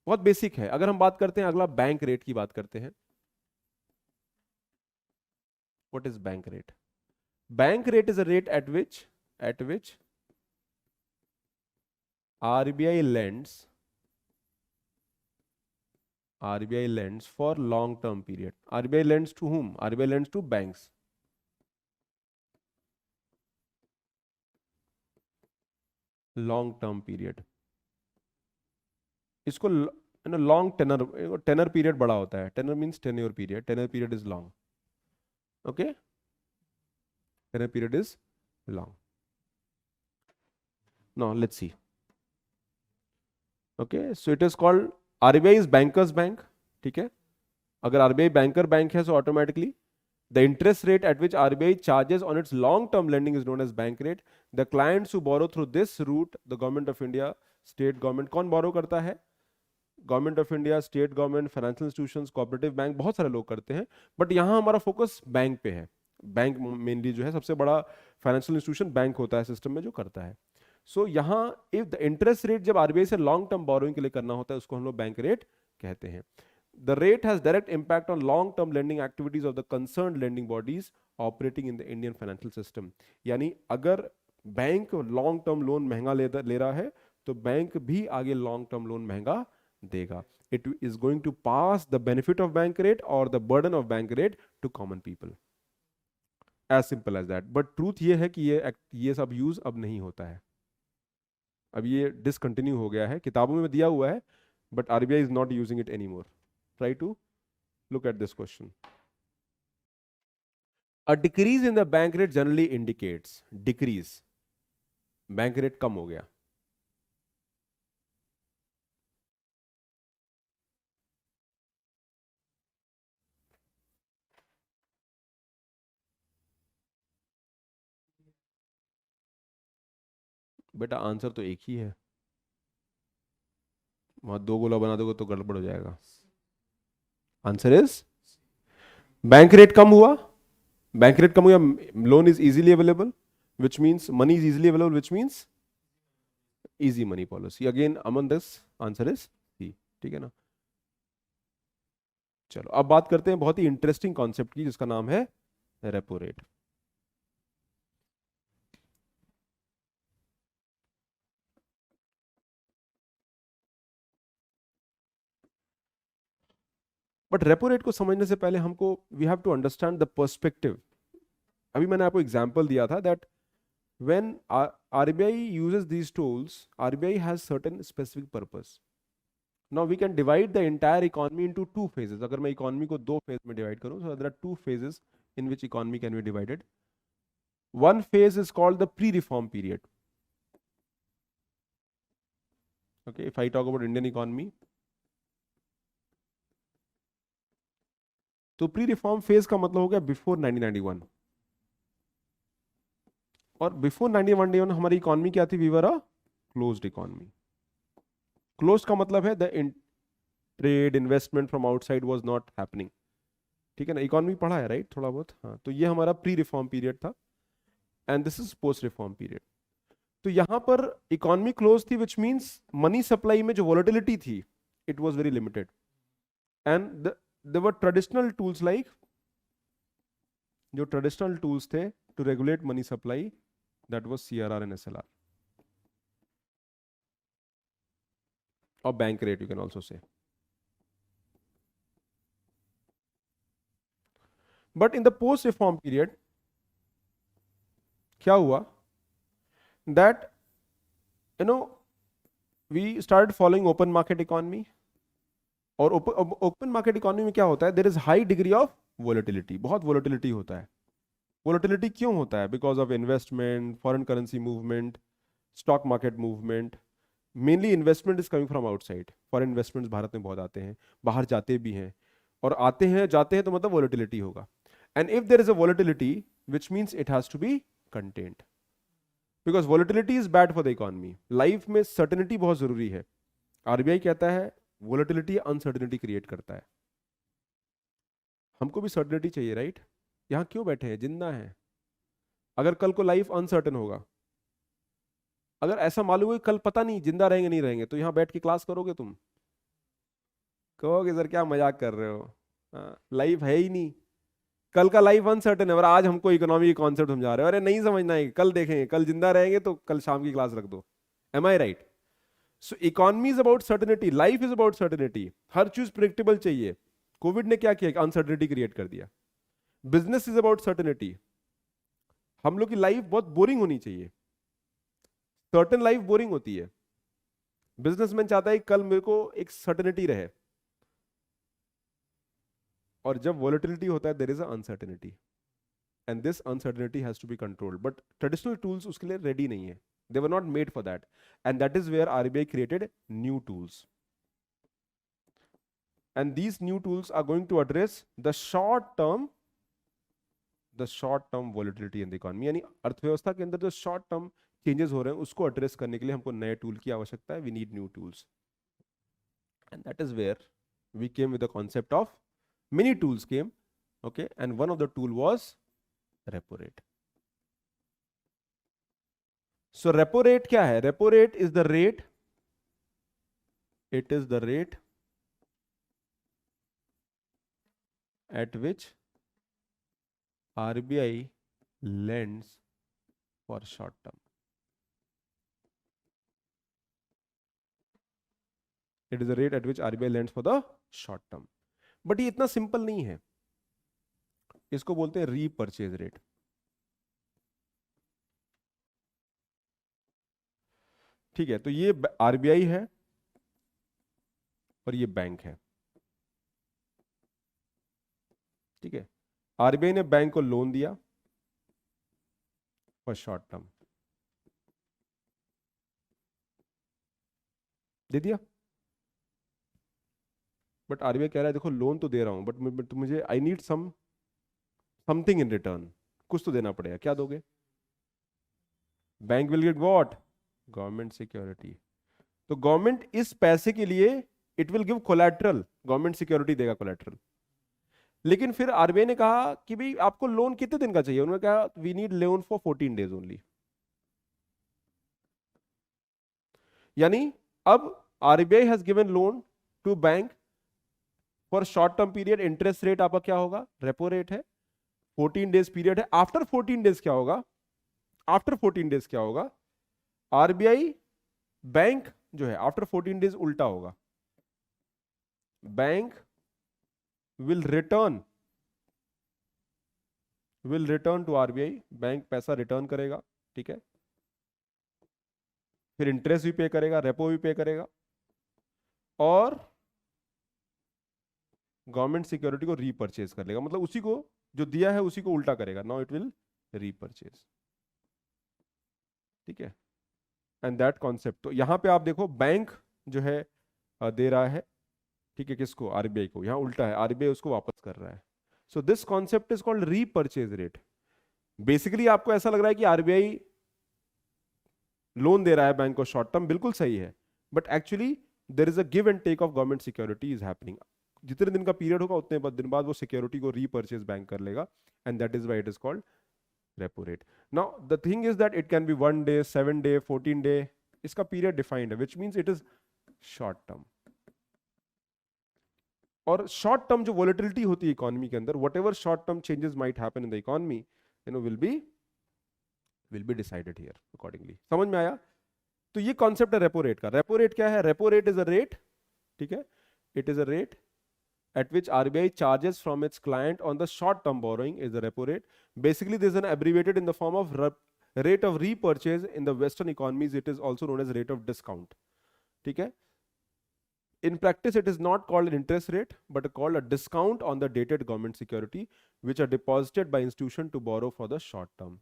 बहुत बेसिक है। अगर हम बात करते हैं अगला बैंक रेट की बात करते हैं। What is bank rate? Bank rate is a rate at which RBI lends RBI lends for long term period. RBI lends to whom? RBI lends to banks. Long term period. इसको long tenor, tenor period बड़ा होता है। Tenor means tenure period, tenor period is long. Okay, tenor period is long. Now let's see. Okay, so it is called RBI is bankers bank. ठीक है, अगर RBI banker bank है, so automatically the interest rate at which RBI charges on its long term lending is known as bank rate. The clients who borrow through this route, the government of India, state government, कौन borrow करता है? Government of India, state government, financial institutions, cooperative bank, बहुत सारे लोग करते हैं। But यहाँ हमारा फोकस बैंक पे है। बैंक मेनली जो है, सबसे बड़ा फाइनेंशियल इंस्टीट्यूशन बैंक होता है सिस्टम में जो करता है। सो यहाँ इफ द इंटरेस्ट रेट जब आरबीआई से लॉन्ग टर्म बोरोइंग के लिए करना होता है, उसको हम लोग बैंक रेट कहते हैं। The rate has direct impact on long-term lending activities of the concerned lending bodies operating in the Indian financial system. यानी अगर बैंक लॉन्ग टर्म लोन महंगा ले रहा है, तो बैंक भी आगे लॉन्ग टर्म लोन महंगा देगा। It is going to pass the benefit of bank rate or the burden of bank rate to common people. As simple as that. But truth ये है कि ये सब यूज अब नहीं होता है। अब ये डिसकंटिन्यू हो गया है। किताबों में दिया हुआ है, but RBI is not using it any more. Try to look at this question. A decrease in the bank rate generally indicates decrease. Bank rate कम हो गया। बेटा आंसर तो एक ही है, वहां दो गोला बना दोगे तो गड़बड़ हो जाएगा। आंसर इज बैंक रेट कम हुआ। बैंक रेट कम हुआ, loan is easily available, which means money is easily available, which means easy money policy. Again, among this answer is C. ठीक है ना? चलो अब बात करते हैं बहुत ही इंटरेस्टिंग कॉन्सेप्ट की, जिसका नाम है repo rate. But repo rate को समझने से पहले हमको we have to understand the perspective. अभी मैंने आपको एग्जांपल दिया था that when RBI uses these tools, RBI has certain specific purpose. Now we can divide the entire economy into two phases. अगर मैं economy को दो phase में divide करूं, so there are two phases in which economy can be divided. One phase is called the pre-reform period. Okay, if I talk about Indian economy, तो pre-reform phase का मतलब हो गया before 1991. और बिफोर 1991 हमारी economy क्या थी? We were a closed economy. Closed का मतलब है the trade investment from outside was not happening. ठीक है ना? इकोनॉमी पढ़ा है राइट थोड़ा बहुत? हाँ, तो ये हमारा प्री रिफॉर्म पीरियड था and this is post reform period. तो यहां पर इकोनॉमी क्लोज थी, विच मींस मनी सप्लाई में जो वॉलेटिलिटी थी it was very limited and there were traditional tools like, जो ट्रेडिशनल टूल्स थे to regulate money supply, that was CRR and SLR or bank rate you can also say. But in the post reform period क्या हुआ? That you know we started following open market economy. और open market economy में क्या होता है? There is high degree of volatility, बहुत volatility होता है। वोलेटिलिटी क्यों होता है? Because of investment, foreign currency movement, stock market movement. Mainly investment is coming from outside. Foreign investments Bharat में बहुत आते हैं, बाहर जाते भी हैं, और आते हैं जाते हैं तो मतलब वोलेटिलिटी होगा। And if there is a volatility which means it has to be contained, because volatility is bad for the economy. Life में सर्टेनिटी बहुत जरूरी है। आरबीआई कहता है वोलेटिलिटी अनसर्टेनिटी क्रिएट करता है। हमको भी सर्टेनिटी चाहिए राइट? यहां क्यों बैठे हैं? जिंदा हैं। अगर कल को लाइफ अनसर्टेन होगा, अगर ऐसा मालूम है कल पता नहीं जिंदा रहेंगे नहीं रहेंगे, तो यहां बैठ के क्लास करोगे तुम? कहोगे सर क्या मजाक कर रहे हो, लाइफ है ही नहीं, कल का लाइफ अनसर्टेन है, और आज हमको इकोनॉमी के कॉन्सेप्ट समझा रहे हो, अरे नहीं समझना है, कल देखेंगे, कल जिंदा रहेंगे तो कल शाम की क्लास रख दो। Am I right? So economy is about certainty, life is about certainty, हर चीज प्रिडिक्टेबल चाहिए। कोविड ने क्या किया, अनसर्टेनिटी क्रिएट कर दिया। बिजनेस इज अबाउट सर्टेनिटी, हम लोग की लाइफ बहुत बोरिंग होनी चाहिए, सर्टेन लाइफ बोरिंग होती है। बिजनेसमैन चाहता है कि कल मेरे को एक सर्टेनिटी रहे, और जब वॉलेटिलिटी होता है there is a uncertainty, and this uncertainty has to be controlled, but traditional tools उसके लिए रेडी नहीं है, they were not made for that, and that is where RBI created new tools, and these new tools are going to address the short term volatility in the economy, यानी अर्थव्यवस्था के अंदर जो short term changes हो रहे हैं उसको address करने के लिए हमको नए टूल की आवश्यकता है, we need new tools, and that is where we came with the concept of many tools came, okay, and one of the tool was repo rate. So repo rate क्या है? Repo rate is the rate, it is the rate at which RBI lends for short term. It is the rate at which RBI lends for the short term. But ये इतना simple नहीं है, इसको बोलते हैं repurchase rate. ठीक है, तो ये आरबीआई है और ये बैंक है, ठीक है। आरबीआई ने बैंक को लोन दिया फॉर शॉर्ट टर्म, दे दिया, बट आरबीआई कह रहा है देखो लोन तो दे रहा हूं बट मुझे I need something in return, कुछ तो देना पड़ेगा, क्या दोगे? Bank will get what? Government security. तो गवर्नमेंट इस पैसे के लिए it will give collateral, government security देगा कोलैटरल। लेकिन फिर आरबीआई ने कहा कि भाई आपको लोन कितने दिन का चाहिए? उन्होंने कहा we need loan for 14 days only. यानी अब RBI has given loan to bank for short term period, interest rate आपका क्या होगा? रेपो रेट है, 14 डेज पीरियड है। आफ्टर 14 डेज क्या होगा? आफ्टर 14 डेज क्या होगा? आरबीआई बैंक जो है आफ्टर 14 डेज उल्टा होगा, bank will return to RBI, bank पैसा रिटर्न करेगा, ठीक है। फिर इंटरेस्ट भी पे करेगा, रेपो भी पे करेगा, और गवर्नमेंट सिक्योरिटी को रीपर्चेज कर लेगा, मतलब उसी को जो दिया है उसी को उल्टा करेगा, नाउ इट विल रीपर्चेज, ठीक है। एंड दैट कॉन्सेप्ट, तो यहां पे आप देखो बैंक जो है दे रहा है, ठीक है, किसको? आरबीआई को, यहां उल्टा है, आरबीआई उसको वापस कर रहा है। So this concept is called repurchase rate. Basically आपको ऐसा लग रहा है कि आरबीआई लोन दे रहा है बैंक को शॉर्ट टर्म, बिल्कुल सही है, but actually there is a give and take of government security is happening. जितने दिन का पीरियड होगा उतने दिन बाद वो सिक्योरिटी को रीपर्चेज बैंक कर लेगा, and that is why it is called repo rate. Now the thing is that it can be 1 day, 7 day, 14 day, इसका पीरियड डिफाइंड है, which means it is short term. और short term जो volatility होती है economy के अंदर, what ever short term changes might happen in the economy, you know, will be decided here accordingly. समझ में आया? तो ये कॉन्सेप्ट है रेपो रेट का। रेपो रेट क्या है? Repo rate is a rate, ठीक है, it is a rate at which RBI charges from its client on the short term borrowing is the repo rate. Basically this is an abbreviated in the form of rate of repurchase. In the western economies it is also known as rate of discount, ठीक है। In practice it is not called an interest rate but called a discount on the dated government security which are deposited by institution to borrow for the short term.